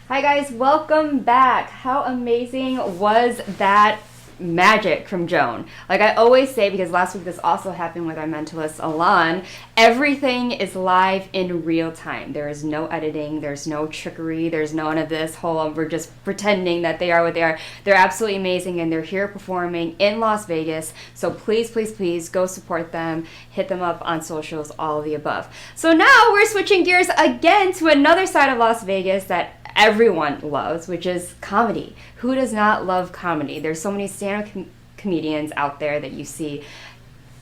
Hi guys, welcome back. How amazing was that magic from Joan? Like I always say, because last week this also happened with our mentalist Alan, everything is live in real time. There is no editing, there's no trickery, there's none of this whole we're just pretending that they are what they are. They're absolutely amazing and they're here performing in Las Vegas. So please, please, please go support them, hit them up on socials, all of the above. So now we're switching gears again to another side of Las Vegas that everyone loves, which is comedy. Who does not love comedy? There's so many stand-up comedians out there that you see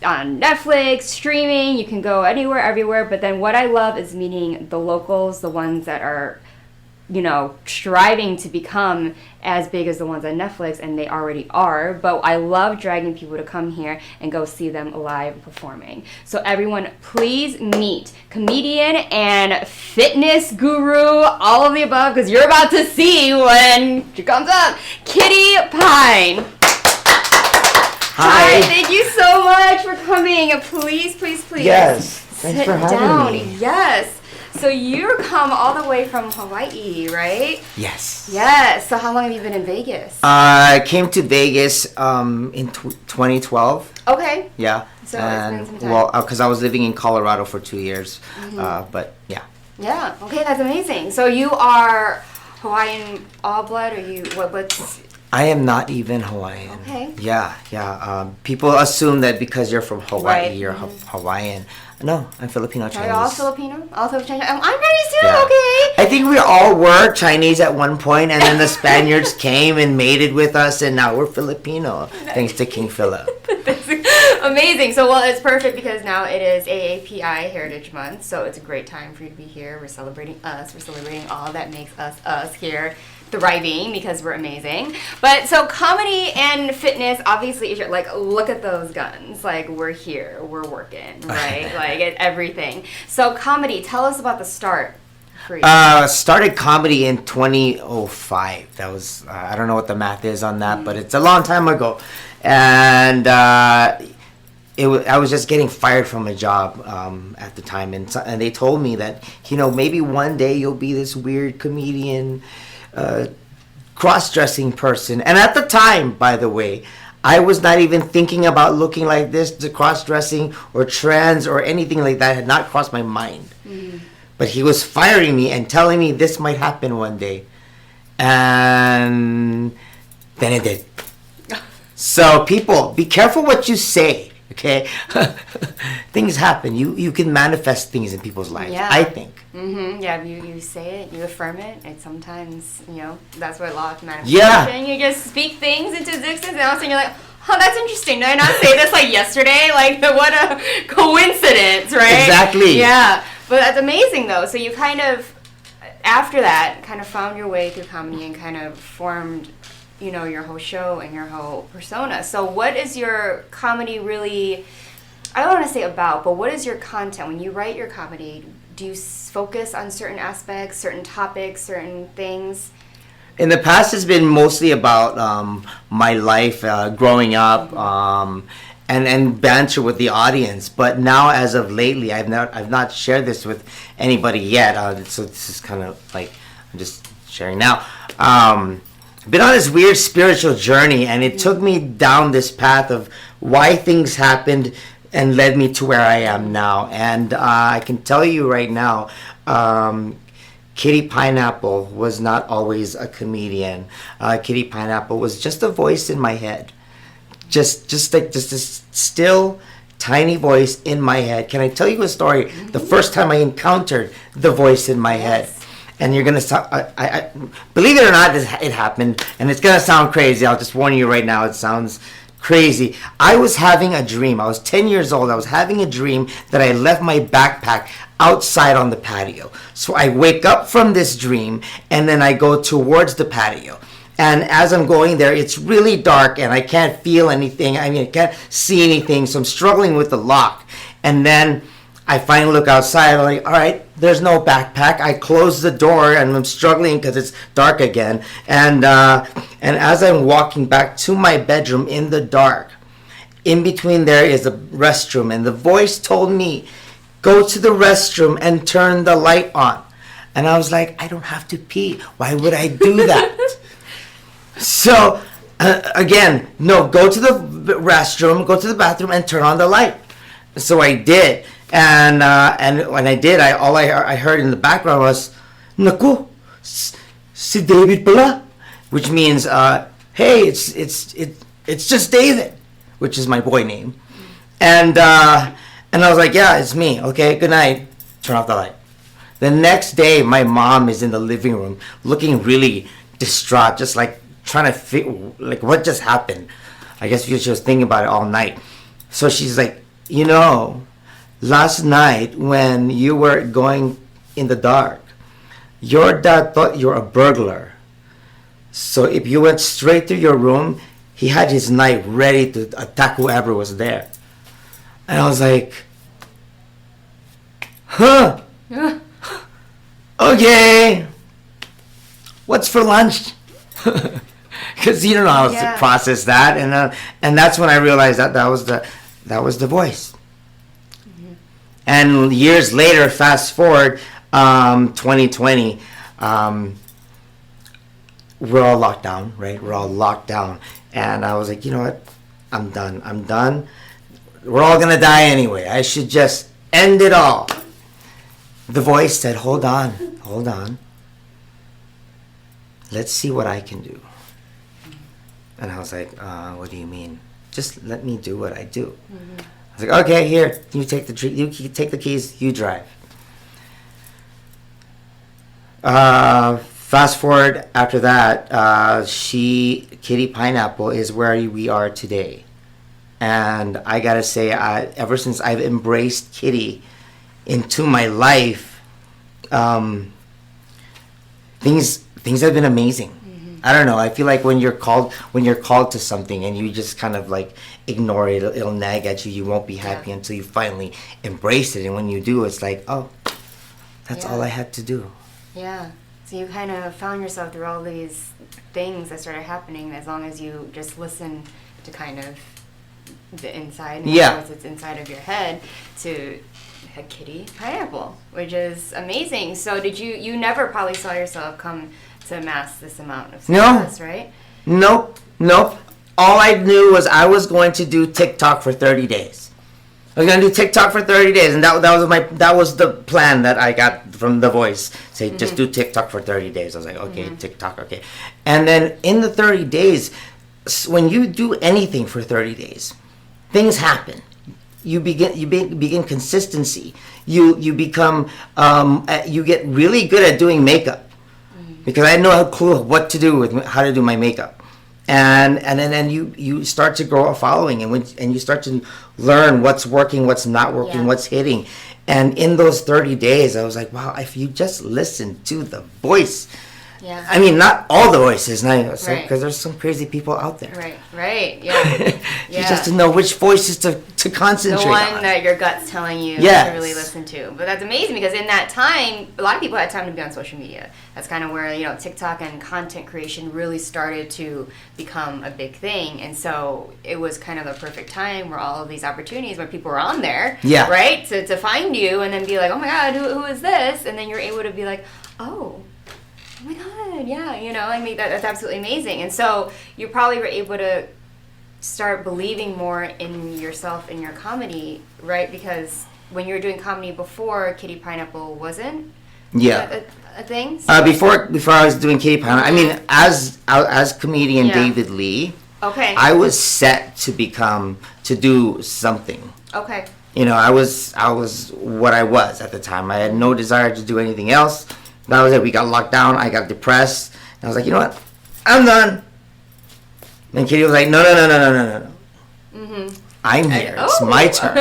on Netflix, streaming, you can go anywhere, everywhere, but then what I love is meeting the locals, the ones that are, striving to become as big as the ones on Netflix, and they already are, but I love dragging people to come here and go see them live performing. So everyone, please meet comedian and fitness guru, all of the above, because you're about to see when she comes up, Kitty Pine. Hi, thank you so much for coming. Please, please, please. Yes, thanks for having me. Yes. So you come all the way from Hawaii, right? Yes. Yes. So how long have you been in Vegas? I came to Vegas in 2012. Okay. Yeah. So it's been some time. Well, because I was living in Colorado for 2 years. But yeah. Yeah. Okay, that's amazing. So you are Hawaiian all blood, or you what's? I am not even Hawaiian. Okay. Yeah. People assume that because you're from Hawaii, Right. you're Hawaiian. No, I'm Filipino Chinese. Are you all Filipino? All Filipino? I'm Chinese too. Yeah. Okay. I think we all were Chinese at one point, and then the Spaniards came and mated with us, and now we're Filipino, thanks to King Philip. That's amazing. So, well, it's perfect because now it is AAPI Heritage Month, so it's a great time for you to be here. We're celebrating us. We're celebrating all that makes us here. Thriving because we're amazing. But so comedy and fitness, obviously, if you're like, look at those guns. Like, we're here, we're working, right? Like, everything. So comedy, tell us about the start for you. Started comedy in 2005. That was, I don't know what the math is on that, but it's a long time ago. And I was just getting fired from a job at the time. And they told me that, maybe one day you'll be this weird comedian, cross-dressing person. And at the time, by the way, I was not even thinking about looking like this, the cross-dressing or trans or anything like that had not crossed my mind. But he was firing me and telling me this might happen one day. And then it did. So people, be careful what you say, okay? Things happen. You can manifest things in people's lives, I think. Yeah, you say it, you affirm it, and sometimes, that's what law of manifestation. You just speak things into existence, and all of a sudden you're like, oh, that's interesting. Did I not say this like yesterday? Like, what a coincidence, right? Exactly. Yeah, but that's amazing though. So you kind of, after that, kind of found your way through comedy and kind of formed, your whole show and your whole persona. So what is your comedy really, I don't want to say about, but what is your content? When you write your comedy, do you focus on certain aspects, certain topics, certain things? In the past, it's been mostly about my life growing up and banter with the audience. But now, as of lately, I've not shared this with anybody yet. So this is kind of like I'm just sharing now. I've been on this weird spiritual journey, and it took me down this path of why things happened and led me to where I am now. And I can tell you right now, Kitty Pineapple was not always a comedian. Kitty Pineapple was just a voice in my head. Just a still, tiny voice in my head. Can I tell you a story? The first time I encountered the voice in my head. And you're gonna sound, I believe it or not, it happened, and it's gonna sound crazy. I'll just warn you right now, it sounds crazy. I was having a dream. I was 10 years old. I was having a dream that I left my backpack outside on the patio. So I wake up from this dream, and then I go towards the patio. And as I'm going there, it's really dark, and I can't feel anything. I can't see anything, so I'm struggling with the lock. And then I finally look outside. I'm like, all right, there's no backpack. I close the door, and I'm struggling because it's dark again. And as I'm walking back to my bedroom in the dark, in between there is a restroom, and the voice told me, go to the restroom and turn the light on. And I was like, I don't have to pee. Why would I do that? So, again, no, go to the restroom, go to the bathroom, and turn on the light. So I did. And when I did, all I heard in the background was, Naku, si David pala. Which means, hey, it's just David, which is my boy name. And I was like, yeah, it's me. Okay, good night. Turn off the light. The next day, my mom is in the living room looking really distraught, just like trying to figure, like, what just happened. I guess because she was thinking about it all night. So she's like, last night when you were going in the dark, your dad thought you were a burglar. So if you went straight to your room, he had his knife ready to attack whoever was there. And I was like, huh? Okay. What's for lunch? Because you don't know how to process that, and that's when I realized that was the voice. Mm-hmm. And years later, fast forward, 2020, we're all locked down, right? We're all locked down, and I was like, you know what? I'm done. We're all gonna die anyway. I should just end it all. The voice said, hold on. Let's see what I can do. And I was like, what do you mean? Just let me do what I do. Mm-hmm. I was like, okay, here, you take the keys, you drive. Fast forward after that, Kitty Pineapple is where we are today. And I gotta say, ever since I've embraced Kitty into my life, things have been amazing. Mm-hmm. I don't know. I feel like when you're called to something and you just kind of like ignore it, it'll nag at you. You won't be happy until you finally embrace it. And when you do, it's like, oh, that's all I had to do. Yeah. So you kind of found yourself through all these things that started happening as long as you just listen to kind of the inside and what's inside of your head to a Kitty Pineapple, which is amazing. So did you never probably saw yourself come to amass this amount of success, right? Nope. All I knew was I was going to do TikTok for 30 days. I was going to do TikTok for 30 days, and that was the plan that I got from The Voice. Say, just do TikTok for 30 days. I was like, okay, TikTok, okay. And then in the 30 days, when you do anything for 30 days, things happen. You begin consistency. You become you get really good at doing makeup, because I know what to do with how to do my makeup, and then you start to grow a following, and you start to learn what's working, what's not working, what's hitting. And in those 30 days, I was like, wow, if you just listen to the voice. Yeah. I mean, not all the voices, because there's some crazy people out there. Right. Yeah. You just to know which voices to concentrate on. The one that your gut's telling you to really listen to. But that's amazing, because in that time, a lot of people had time to be on social media. That's kind of where, TikTok and content creation really started to become a big thing. And so it was kind of the perfect time where all of these opportunities where people were on there, right? To find you and then be like, oh my God, who is this? And then you're able to be like, oh my God, yeah, I mean, that's absolutely amazing. And so you probably were able to start believing more in yourself and your comedy, right? Because when you were doing comedy before, Kitty Pineapple wasn't a thing? So before I was doing Kitty Pineapple, I mean, as comedian David Lee, I was set to do something. Okay. I was what I was at the time. I had no desire to do anything else. That was it. We got locked down. I got depressed. And I was like, you know what? I'm done. And Kitty was like, no. Mm-hmm. I'm here. It's my turn.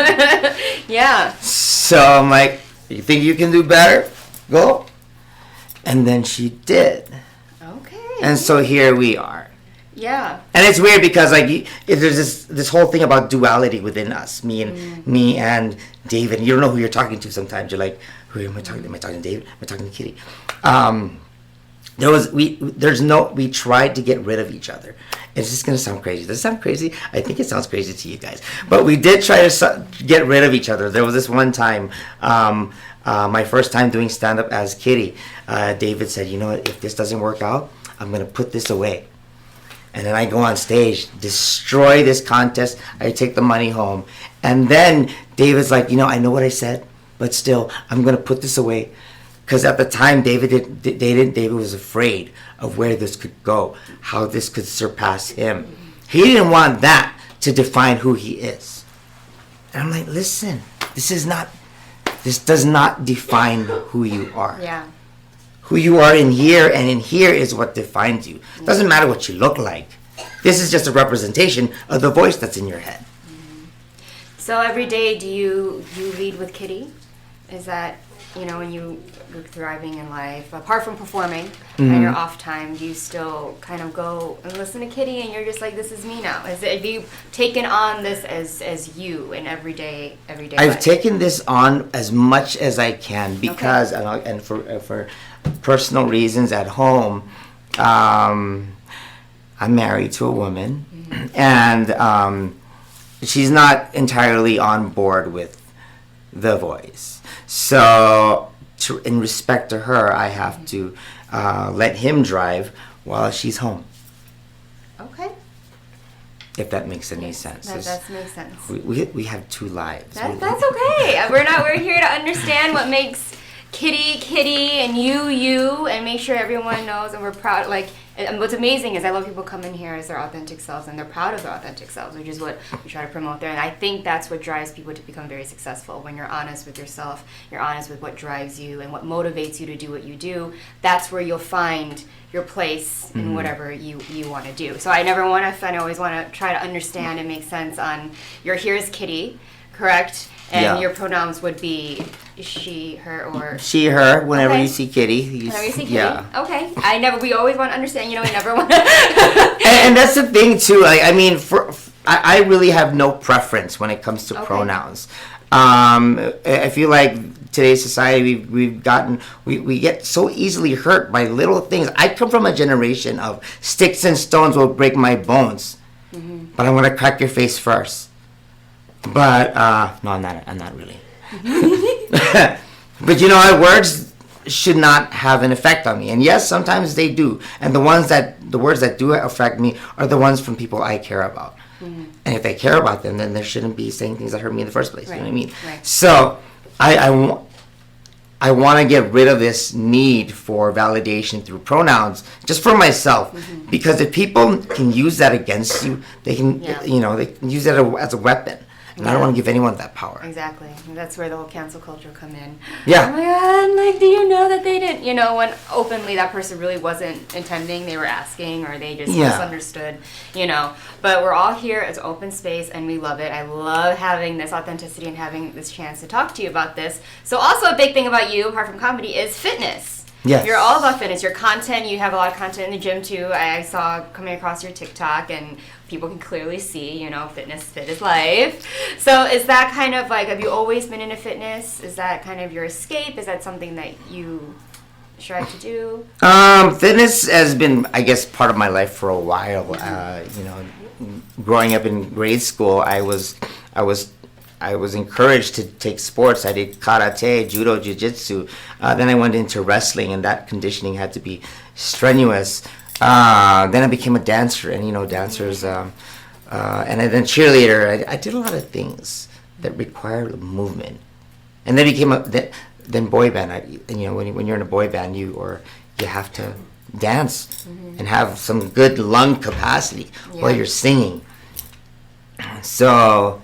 Yeah. So I'm like, you think you can do better? Go. And then she did. Okay. And so here we are. Yeah. And it's weird because there's this whole thing about duality within us, me and David. You don't know who you're talking to sometimes. You're like, who am I talking to? Am I talking to David? Am I talking to Kitty? we tried to get rid of each other. It's just gonna sound crazy. Does it sound crazy? I think it sounds crazy to you guys. But we did try to get rid of each other. There was this one time, my first time doing stand-up as Kitty. David said, you know what, if this doesn't work out, I'm gonna put this away. And then I go on stage, destroy this contest. I take the money home. And then David's like, you know, I know what I said, but still, I'm gonna put this away. Because at the time, David was afraid of where this could go, how this could surpass him. He didn't want that to define who he is. And I'm like, listen, this does not define who you are. Yeah. Who you are in here, and in here is what defines you. Doesn't matter what you look like. This is just a representation of the voice that's in your head. So every day, do you lead with Kitty? Is that, when you're thriving in life, apart from performing and your off time, do you still kind of go and listen to Kitty and you're just like, this is me now? Have you taken on this as you in everyday I've life? taken this on as much as I can because, and for personal reasons at home, I'm married to a woman, and she's not entirely on board with The Voice. So, in respect to her, I have to let him drive while she's home. Okay. If that makes any sense. That makes sense. We have two lives. That's okay. We're here to understand what makes Kitty, and you, and make sure everyone knows, and we're proud. And what's amazing is I love people come in here as their authentic selves, and they're proud of their authentic selves, which is what we try to promote there. And I think that's what drives people to become very successful. When you're honest with yourself, you're honest with what drives you and what motivates you to do what you do. That's where you'll find your place in whatever you want to do. So I never want to offend. I always want to try to understand and make sense on your here's Kitty, correct? And your pronouns would be she, her, or... She, her, whenever you see Kitty. Whenever you see Kitty? Yeah. Okay. We always want to understand, we never want to... and that's the thing, too. I really have no preference when it comes to pronouns. I feel like today's society, we get so easily hurt by little things. I come from a generation of sticks and stones will break my bones, but I'm going to crack your face first. But no, I'm not really. But words should not have an effect on me. And yes, sometimes they do. And the words that do affect me are the ones from people I care about. And if I care about them, then they shouldn't be saying things that hurt me in the first place. Right. You know what I mean? Right. So I want to get rid of this need for validation through pronouns just for myself. Because if people can use that against you, they can they can use that as a weapon. And I don't want to give anyone that power. Exactly. And that's where the whole cancel culture come in. Yeah. Oh my God, do you know that they didn't, when openly that person really wasn't intending, they were asking, or they just misunderstood, But we're all here as open space, and we love it. I love having this authenticity and having this chance to talk to you about this. So also a big thing about you, apart from comedy, is fitness. Yes. You're all about fitness. Your content, you have a lot of content in the gym too. I saw coming across your TikTok, and people can clearly see, fitness, fit is life. So is that kind of have you always been into fitness? Is that kind of your escape? Is that something that you strive to do? Fitness has been, I guess, part of my life for a while. Growing up in grade school, I was encouraged to take sports. I did karate, judo, jiu-jitsu. Then I went into wrestling, and that conditioning had to be strenuous. Then I became a dancer, and dancers, and then cheerleader. I did a lot of things that required movement, and then boy band. When you're in a boy band, you have to dance and have some good lung capacity while you're singing. So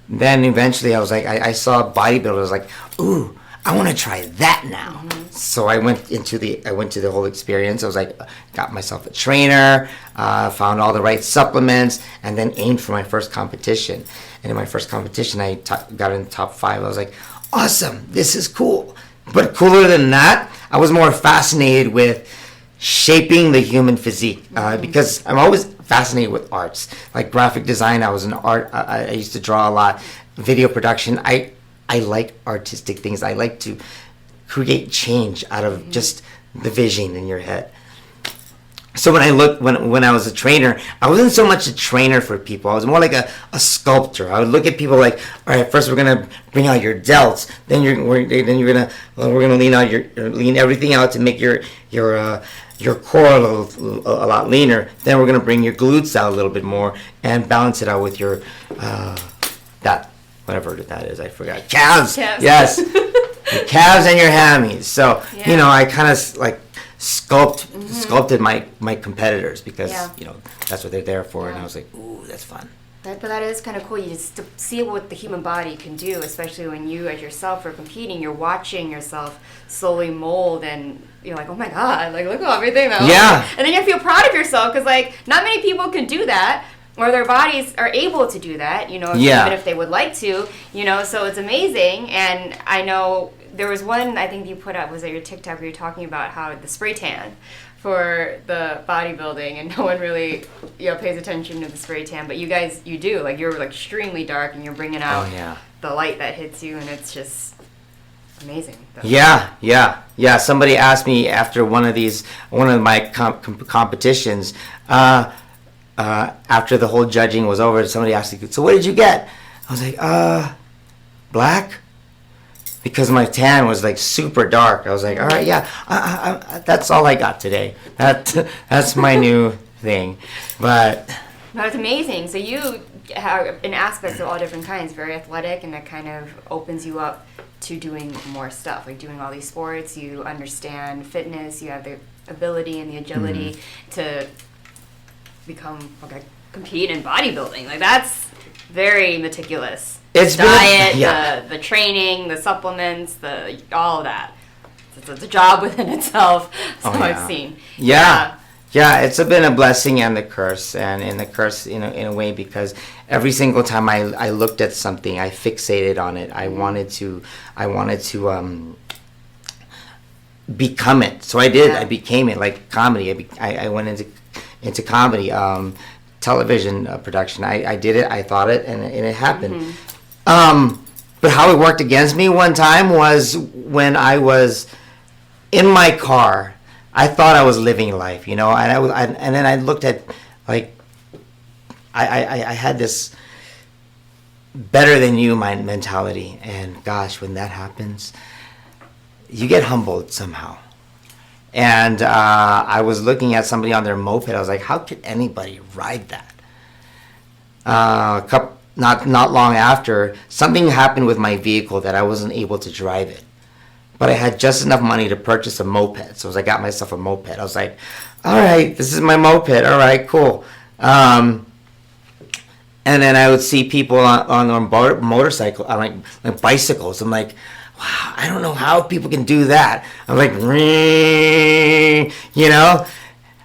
then eventually I was like, I saw bodybuilders, I was like, ooh, I want to try that now. So I went to the whole experience. I was like, got myself a trainer, found all the right supplements, and then aimed for my first competition. And in my first competition, I got in the top 5. I was like, awesome, this is cool. But cooler than that, I was more fascinated with shaping the human physique, because I'm always fascinated with arts, like graphic design. I was an art. I used to draw a lot. Video production. I like artistic things. I like to create change out of just the vision in your head. So when I was a trainer, I wasn't so much a trainer for people. I was more like a sculptor. I would look at people like, all right, first we're gonna bring out your delts, then we're gonna lean everything out to make your core a lot leaner. Then we're gonna bring your glutes out a little bit more and balance it out with your that whatever that is, I forgot. Calves. Yes. Your calves and your hammies. So I kind of like sculpted my competitors because that's what they're there for, and I was like, ooh, that's fun. But that is kind of cool. You just to see what the human body can do, especially when you as yourself are competing. You're watching yourself slowly mold, and you're like, oh my god, like look at everything that. Yeah. And then you feel proud of yourself because like not many people can do that, or their bodies are able to do that. Even if they would like to. So it's amazing. And I know there was one I think you put up, was that your TikTok, where you're talking about how the spray tan for the bodybuilding, and no one really pays attention to the spray tan, but you guys, you do, like you're like extremely dark and you're bringing out the light that hits you, and it's just amazing. Yeah. Somebody asked me after one of my competitions, after the whole judging was over, somebody asked me, so what did you get? I was like, black. Because my tan was like super dark. I was like, all right, that's all I got today. That's my new thing. But it's amazing. So you have in aspects of all different kinds, very athletic, and that kind of opens you up to doing more stuff, like doing all these sports. You understand fitness. You have the ability and the agility to become compete in bodybuilding. Like that's very meticulous. It's diet, the training, the supplements, all of that. It's a job within itself. So I've seen. Yeah, it's been a blessing and the curse, and in the curse, in a way, because every single time I looked at something, I fixated on it. I wanted to become it. So I did. I became it, like comedy. I went into comedy, television production. I did it. I thought it, and it happened. But how it worked against me one time was when I was in my car. I thought I was living life, and then I looked at, like, I had this better than you mentality, and gosh, when that happens, you get humbled somehow. And I was looking at somebody on their moped. I was like, how could anybody ride that? Not long after, something happened with my vehicle that I wasn't able to drive it. But I had just enough money to purchase a moped. So I got myself a moped. I was like, all right, this is my moped. All right, cool. And then I would see people on motorcycle, on like bicycles. I'm like, wow, I don't know how people can do that. I'm like,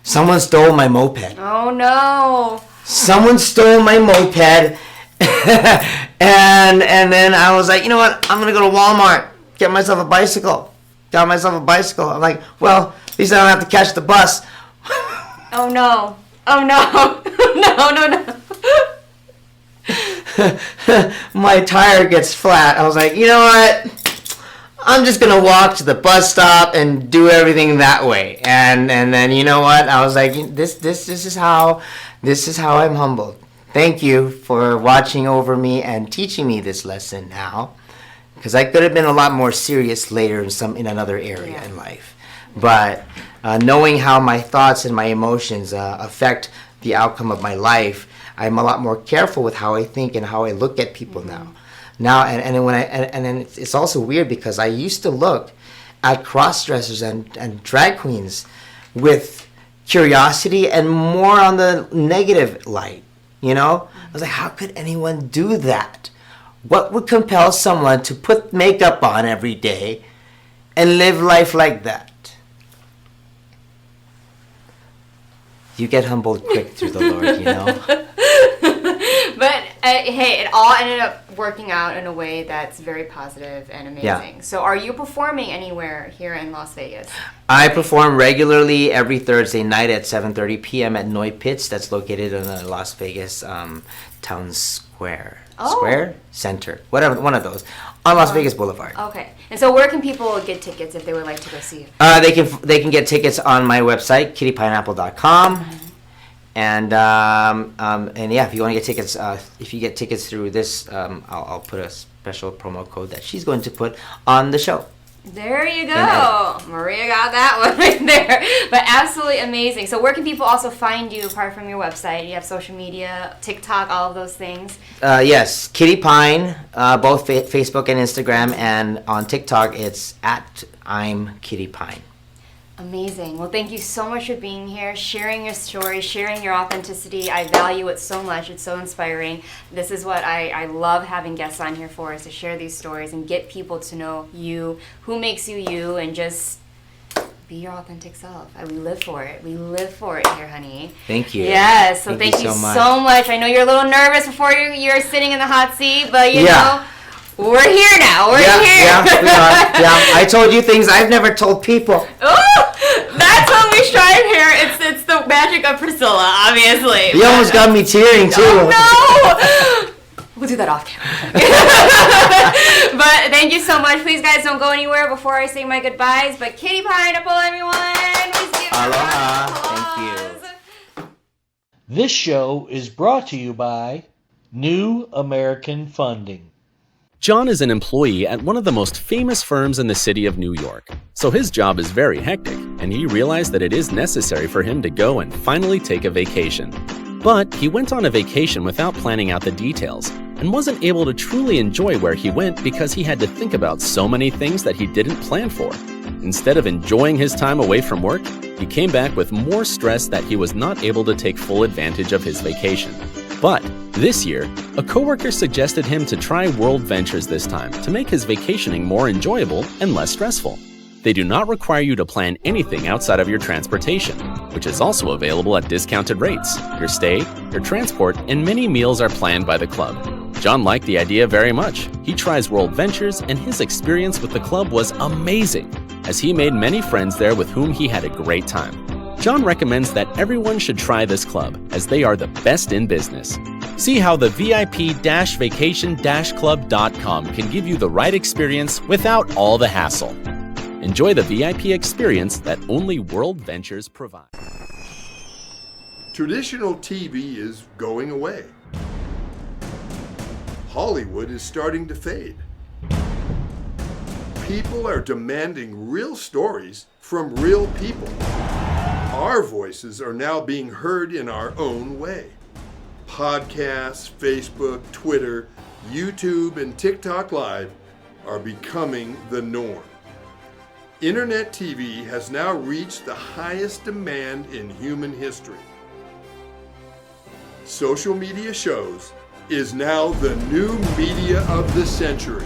someone stole my moped. Oh no. Someone stole my moped. and then I was like, you know what? I'm gonna go to Walmart, get myself a bicycle. Got myself a bicycle. I'm like, well, at least I don't have to catch the bus. Oh no! Oh no! No! My tire gets flat. I was like, you know what? I'm just gonna walk to the bus stop and do everything that way. And then you know what? I was like, this is how I'm humbled. Thank you for watching over me and teaching me this lesson now, because I could have been a lot more serious later in another area in life. But knowing how my thoughts and my emotions affect the outcome of my life, I'm a lot more careful with how I think and how I look at people now. And then it's also weird because I used to look at cross-dressers and drag queens with curiosity and more on the negative light. I was like, how could anyone do that? What would compel someone to put makeup on every day and live life like that? You get humbled quick through the Lord, But hey, it all ended up working out in a way that's very positive and amazing. Yeah. So are you performing anywhere here in Las Vegas? I perform regularly every Thursday night at 7:30 p.m. at Noy Pits. That's located in the Las Vegas Town Square. Square? Center. Whatever, one of those. On Las Vegas Boulevard. Okay. And so where can people get tickets if they would like to go see you? They can get tickets on my website, kittypineapple.com. And yeah, if you want to get tickets, if you get tickets through this, I'll put a special promo code that she's going to put on the show. There you go. Maria got that one right there. But absolutely amazing. So where can people also find you apart from your website? You have social media, TikTok, all of those things? Yes, Kitty Pine, both Facebook and Instagram, and on TikTok it's at I'm Kitty Pine. Amazing. Well, thank you so much for being here, sharing your story, sharing your authenticity. I value it so much. It's so inspiring. This is what I love having guests on here for, is to share these stories and get people to know you, who makes you you, and just be your authentic self. We live for it. We live for it here, honey. Thank you. Yes. So thank you so much. I know you're a little nervous before you're sitting in the hot seat, but you know, we're here now. We're here. Yeah, we are. Yeah, I told you things I've never told people. Oh, that's what we strive here. It's the magic of Priscilla, obviously. You almost got me tearing too. Oh, no! We'll do that off camera. But thank you so much. Please, guys, don't go anywhere before I say my goodbyes. But Kitty Pineapple, everyone. Please give her Aloha. applause. Thank you. This show is brought to you by New American Funding. John is an employee at one of the most famous firms in the city of New York, so his job is very hectic, and he realized that it is necessary for him to go and finally take a vacation. But he went on a vacation without planning out the details, and wasn't able to truly enjoy where he went because he had to think about so many things that he didn't plan for. Instead of enjoying his time away from work, he came back with more stress that he was not able to take full advantage of his vacation. But this year, a coworker suggested him to try World Ventures this time to make his vacationing more enjoyable and less stressful. They do not require you to plan anything outside of your transportation, which is also available at discounted rates. Your stay, your transport, and many meals are planned by the club. John liked the idea very much. He tries World Ventures, and his experience with the club was amazing, as he made many friends there with whom he had a great time. John recommends that everyone should try this club, as they are the best in business. See how the VIP-vacation-club.com can give you the right experience without all the hassle. Enjoy the VIP experience that only World Ventures provide. Traditional TV is going away. Hollywood is starting to fade. People are demanding real stories from real people. Our voices are now being heard in our own way. Podcasts, Facebook, Twitter, YouTube, and TikTok Live are becoming the norm. Internet TV has now reached the highest demand in human history. Social media shows is now the new media of the century.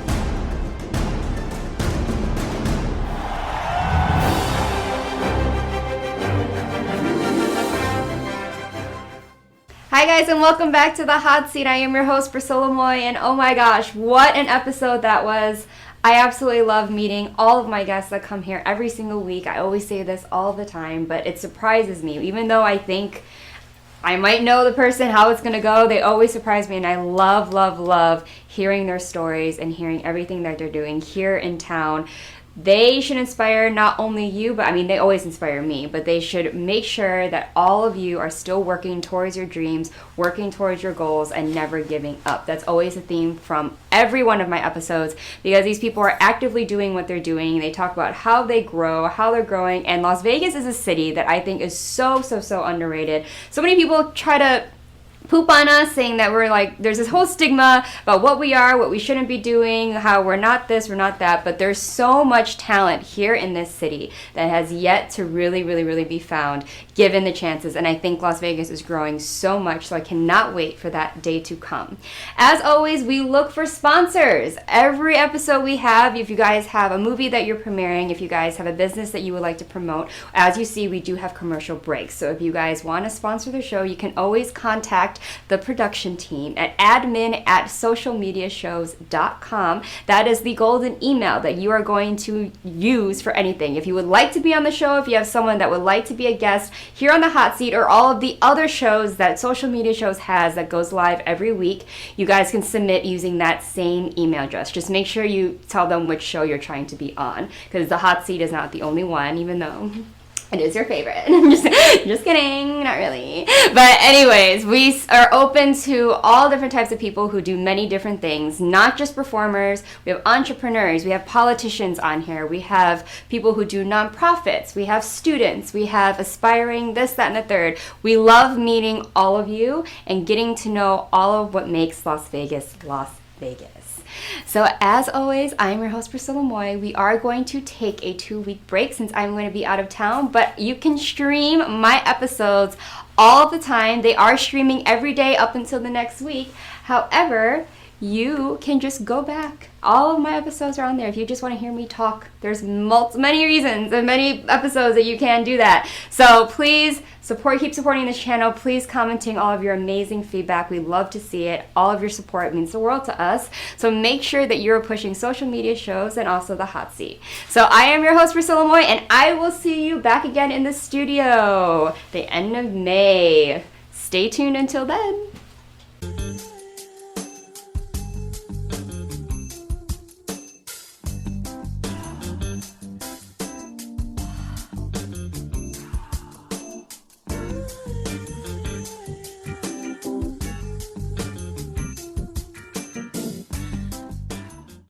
Hi guys, and welcome back to the Hot Seat. I am your host, Priscilla Moy, and oh my gosh, what an episode that was. I absolutely love meeting all of my guests that come here every single week. I always say this all the time, but it surprises me. Even though I think I might know the person, how it's going to go, they always surprise me, and I love, love, love hearing their stories and hearing everything that they're doing here in town. They should inspire not only you, but I mean, they always inspire me, but they should make sure that all of you are still working towards your dreams, working towards your goals, and never giving up. That's always a theme from every one of my episodes, because these people are actively doing what they're doing. They talk about how they grow, how they're growing, and Las Vegas is a city that I think is so, so, so underrated. So many people try to poop on us, saying that we're like, there's this whole stigma about what we are, what we shouldn't be doing, how we're not this, we're not that, but there's so much talent here in this city that has yet to really, really, really be found, given the chances, and I think Las Vegas is growing so much, so I cannot wait for that day to come. As always, we look for sponsors. Every episode we have, if you guys have a movie that you're premiering, if you guys have a business that you would like to promote, as you see, we do have commercial breaks, so if you guys want to sponsor the show, you can always contact contact the production team at admin@socialmediashows.com. That is the golden email that you are going to use for anything. If you would like to be on the show, if you have someone that would like to be a guest here on the Hot Seat or all of the other shows that Social Media Shows has that goes live every week, you guys can submit using that same email address. Just make sure you tell them which show you're trying to be on, because the Hot Seat is not the only one, even though it is your favorite. just kidding, not really. But anyways, we are open to all different types of people who do many different things, not just performers. We have entrepreneurs, we have politicians on here, we have people who do nonprofits, we have students, we have aspiring this, that, and the third. We love meeting all of you and getting to know all of what makes Las Vegas, Las Vegas. So as always, I'm your host, Priscilla Moy. We are going to take a 2-week break since I'm going to be out of town, but you can stream my episodes all the time. They are streaming every day up until the next week. However, you can just go back. All of my episodes are on there. If you just want to hear me talk, there's many reasons and many episodes that you can do that. So please keep supporting this channel. Please commenting all of your amazing feedback. We love to see it. All of your support means the world to us. So make sure that you're pushing Social Media Shows and also the Hot Seat. So I am your host, Priscilla Moy, and I will see you back again in the studio the end of May. Stay tuned until then.